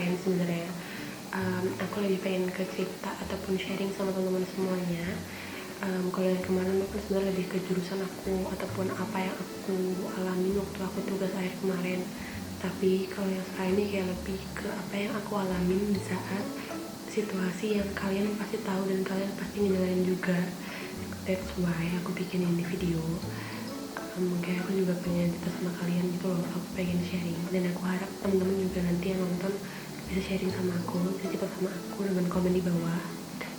kemarin sebenarnya aku lebih pengen ke cerita ataupun sharing sama teman-teman semuanya. Kalau yang kemarin aku sebenarnya lebih ke jurusan aku ataupun apa yang aku alami waktu aku tugas akhir kemarin. Tapi kalau yang sekarang ini kayak lebih ke apa yang aku alamin di saat situasi yang kalian pasti tahu dan kalian pasti ngejalanin juga. That's why aku bikin ini video. Kayak aku juga pengen cerita sama kalian gitu loh, aku pengen sharing, dan aku harap teman-teman juga nanti yang nonton bisa sharing sama aku, bisa cerita sama aku dengan komen di bawah.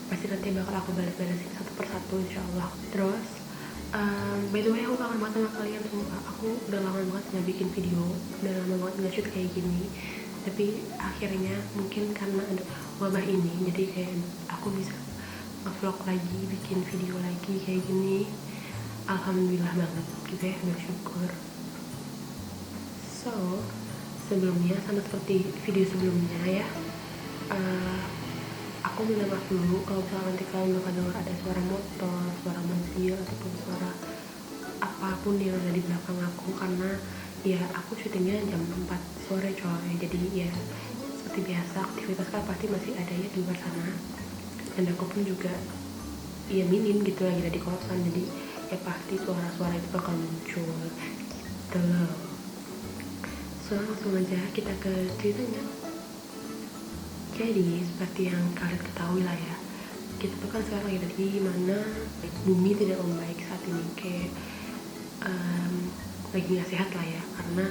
Pasti nanti bakal aku balas-balasin satu persatu insyaallah. Terus by the way, aku kangen banget sama kalian semua. Aku udah lama banget nggak bikin video, udah lama banget nggak shoot kayak gini. Tapi akhirnya mungkin karena ada wabah ini, jadi kayak aku bisa vlog lagi, bikin video lagi kayak gini. Alhamdulillah banget gitu ya, bersyukur. So sebelumnya, sama seperti video sebelumnya ya, aku minta maaf dulu kalau misalnya nanti kalian bakal dengar ada suara motor, suara mobil, ataupun suara apapun yang ada di belakang aku, karena ya aku syutingnya jam 4 sore coy. Jadi ya seperti biasa, aktivitas kan pasti masih ada ya di luar sana, dan aku pun juga ya minim gitu lagi di kosan, jadi ya pasti suara-suara itu bakal muncul gitu loh. So langsung aja kita ke ceritanya. Jadi seperti yang kalian ketahui lah ya, kita tuh kan sekarang ada di mana bumi tidak membaik saat ini, kayak lagi nggak sehat lah ya, karena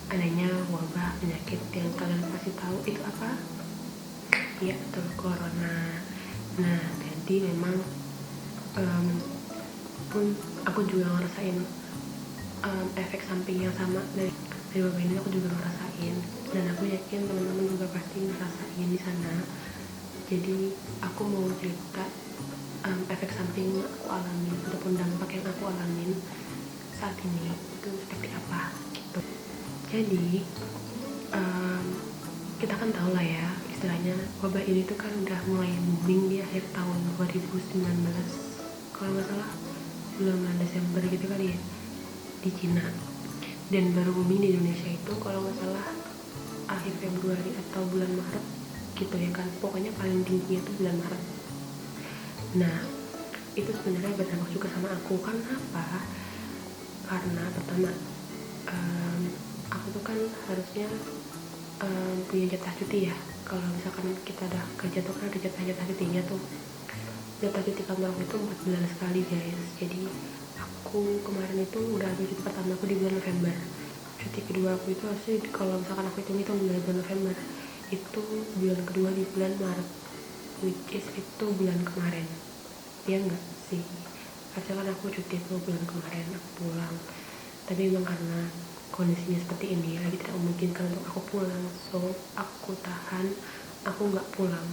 adanya wabah penyakit yang kalian pasti tahu itu apa ya, betul, corona. Nah jadi memang pun aku juga ngerasain efek samping yang sama dari wabah ini. Aku juga ngerasain, dan aku yakin teman-teman juga pasti ngerasain di sana. Jadi aku mau cerita efek samping yang aku alami ataupun dampak yang aku alamin saat ini itu seperti apa gitu. Jadi kita kan tahu lah ya, istilahnya wabah ini tuh kan udah mulai booming di akhir tahun 2019 kalau nggak salah, bulan Desember gitu kali ya, di Cina. Dan baru booming di Indonesia itu kalau nggak salah akhir Februari atau bulan Maret gitu ya kan, pokoknya paling tingginya tuh bulan Maret. Nah itu sebenarnya berdampak juga sama aku. Kenapa? Karena pertama aku tuh kan harusnya punya jatah cuti ya. Kalau misalkan kita udah kerja tuh kan ada jatah cutinya tuh. Jatah cuti kantor aku itu 4 bulan sekali guys. Jadi aku kemarin itu udah ambil cuti pertama aku di bulan November. Cuti kedua aku itu harusnya kalau misalkan aku hitung dari bulan November, itu bulan kedua di bulan Maret, which is itu bulan kemarin. Ya enggak sih, harusnya kan aku cuti itu bulan kemarin aku pulang, tapi memang karena kondisinya seperti ini lagi tidak memungkinkan untuk aku pulang, so aku tahan, aku nggak pulang.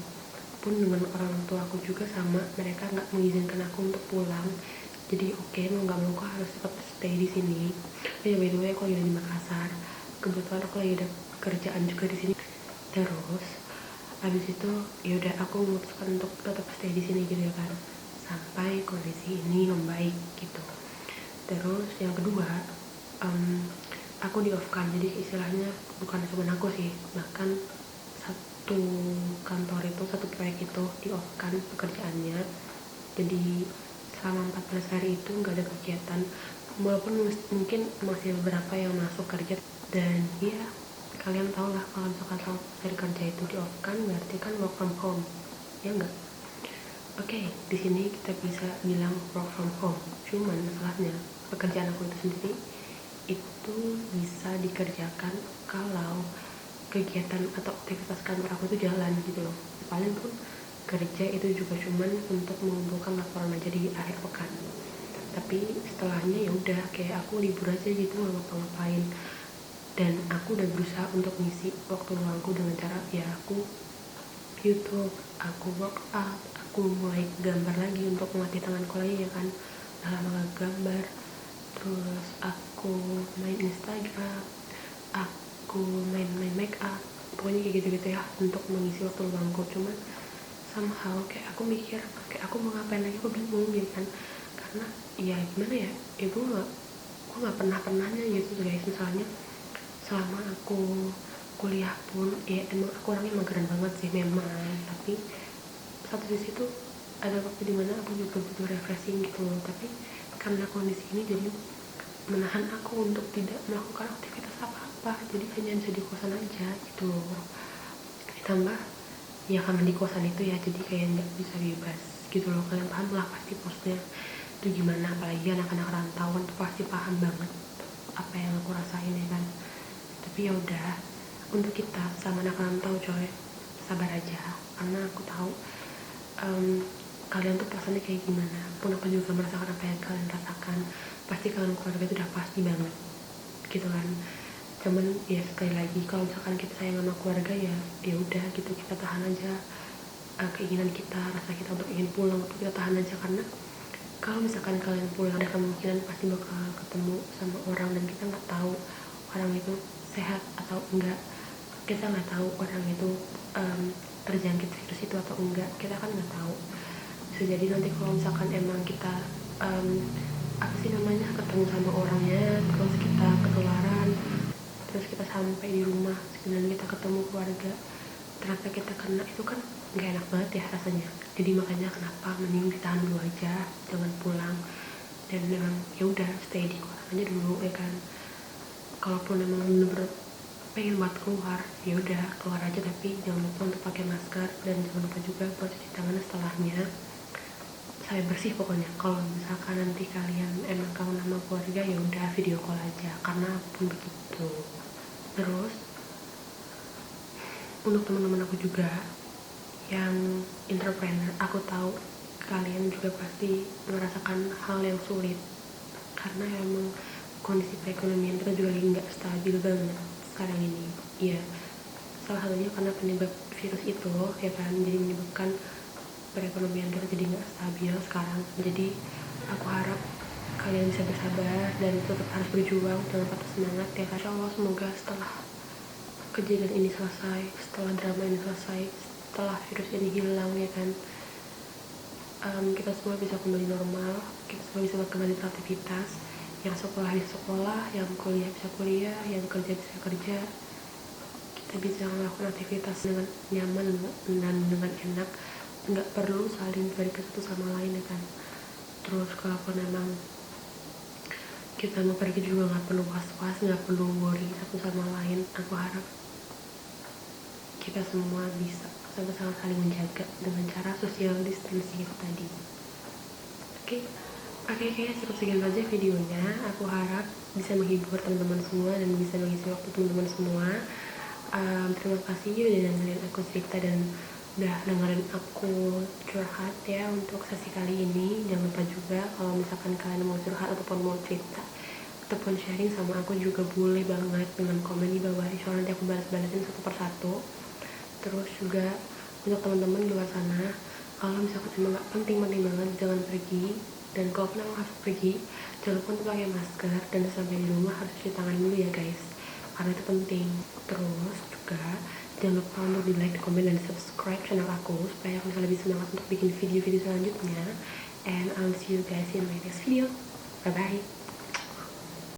Pun dengan orang tua aku juga sama, mereka nggak mengizinkan aku untuk pulang. Jadi oke, mau nggak mau aku harus tetap stay di sini. Ya by the way, aku lagi di Makassar, kebetulan aku lagi ada kerjaan juga di sini. Terus habis itu ya udah aku memutuskan untuk tetap stay di sini gitu ya kan, sampai kondisi ini membaik gitu. Terus yang kedua, aku di off kan, jadi istilahnya bukan cuma aku sih, bahkan satu kantor itu, satu proyek itu di off kan pekerjaannya. Jadi selama 14 hari itu nggak ada kegiatan, walaupun mungkin masih beberapa yang masuk kerja. Dan ya kalian tau lah, kalau misalkan dari kerja itu di off kan berarti kan work from home, ya enggak? Oke, di sini kita bisa bilang work from home, cuman masalahnya pekerjaan aku itu sendiri itu bisa dikerjakan kalau kegiatan atau aktivitas kantor aku itu jalan gitu loh. Paling pun kerja itu juga cuman untuk mengumpulkan laporan aja di akhir pekan, tapi setelahnya ya udah kayak aku libur aja gitu, nggak ngapa-ngapain. Dan aku udah berusaha untuk ngisi waktu luangku dengan cara ya aku YouTube, aku workout, aku mulai gambar lagi untuk melatih tanganku lagi ya kan, udah lama gak gambar. Terus aku main Instagram, aku main make up, pokoknya kayak gitu-gitu ya untuk mengisi waktu luangku. Cuman somehow kayak aku mikir kayak aku mau ngapain lagi, aku bingung gitu kan, karena ya gimana ya, gue nggak pernahnya gitu guys. Misalnya selama aku kuliah pun ya emang aku orangnya mageran banget sih memang, tapi satu sisi tuh ada waktu dimana aku juga butuh refreshing gitu loh. Tapi karena kondisi ini jadi menahan aku untuk tidak melakukan aktivitas apa-apa, jadi hanya bisa di kosan aja gitu loh. Ditambah ya karena di kosan itu ya jadi kayak nggak bisa bebas gitu loh. Kalian paham lah pasti posnya itu gimana, apalagi anak-anak rantauan tuh pasti paham banget apa yang aku rasain ya kan. Tapi ya udah, untuk kita sama anak rantau coy, sabar aja, karena aku tahu kalian tuh perasaannya kayak gimana. Pun aku juga merasakan apa yang kalian rasakan, pasti kalian keluarga itu udah pasti banget gitu kan. Cuman ya sekali lagi, kalau misalkan kita sayang sama keluarga ya ya udah gitu, kita tahan aja keinginan kita, rasa kita untuk ingin pulang itu kita tahan aja. Karena kalau misalkan kalian pulang ada kemungkinan pasti bakal ketemu sama orang, dan kita nggak tahu orang itu sehat atau enggak, kita nggak tahu orang itu terjangkit virus itu atau enggak, kita kan nggak tahu. Bisa jadi nanti kalau misalkan emang kita apa sih namanya, ketemu sama orangnya terus kita ketularan, terus kita sampai di rumah dan kita ketemu keluarga ternyata kita kena, itu kan nggak enak banget ya rasanya. Jadi makanya kenapa mending ditahan dulu aja, jangan pulang, dan memang ya udah stay di kosan aja dulu ya kan. Kalaupun memang bener-bener pengen buat keluar ya udah keluar aja, tapi jangan lupa untuk pakai masker, dan jangan lupa juga buat cuci tangan setelahnya sampai bersih pokoknya. Kalau misalkan nanti kalian emang kangen sama keluarga ya udah video call aja, karena pun begitu. Terus untuk teman-teman aku juga yang entrepreneur, aku tahu kalian juga pasti merasakan hal yang sulit, karena emang kondisi perekonomian kita juga lagi nggak stabil banget sekarang ini. Ya salah satunya karena penyebab virus itu ya kan, jadi menyebabkan perekonomian kita jadi nggak stabil sekarang. Jadi aku harap kalian bisa bersabar dan tetap harus berjuang, jangan patah semangat ya. Insya Allah semoga setelah kejadian ini selesai, setelah drama ini selesai, setelah virus ini hilang ya kan, kita semua bisa kembali normal, kita semua bisa kembali beraktivitas. Yang sekolah bisa sekolah, yang kuliah bisa kuliah, yang kerja bisa kerja, kita bisa melakukan aktivitas dengan nyaman dan dengan enak, nggak perlu saling berikan satu sama lain ya kan. Terus kalaupun memang kita mau pergi juga nggak perlu was-was, nggak perlu worry satu sama lain. Aku harap kita semua bisa sama-sama saling menjaga dengan cara social distancing itu tadi. Oke, kayaknya cukup segitu aja videonya. Aku harap bisa menghibur teman-teman semua dan bisa mengisi waktu teman-teman semua. Terima kasih udah dengerin aku cerita dan udah dengerin aku curhat ya untuk sesi kali ini. Jangan lupa juga kalau misalkan kalian mau curhat ataupun mau cerita ataupun sharing sama aku juga boleh banget dengan komen di bawah. Insya Allah nanti aku balas-balasin satu persatu. Terus juga untuk teman-teman di luar sana, kalau misalkan emang gak penting-penting banget jangan pergi, dan kalau memang harus pergi jangan lupa untuk pakai masker, dan sampai di rumah harus cuci tangan dulu ya guys, karena itu penting. Terus juga jangan lupa untuk di like, di komen, dan subscribe channel aku supaya aku bisa lebih semangat untuk bikin video-video selanjutnya. And I'll see you guys in my next video. Bye bye.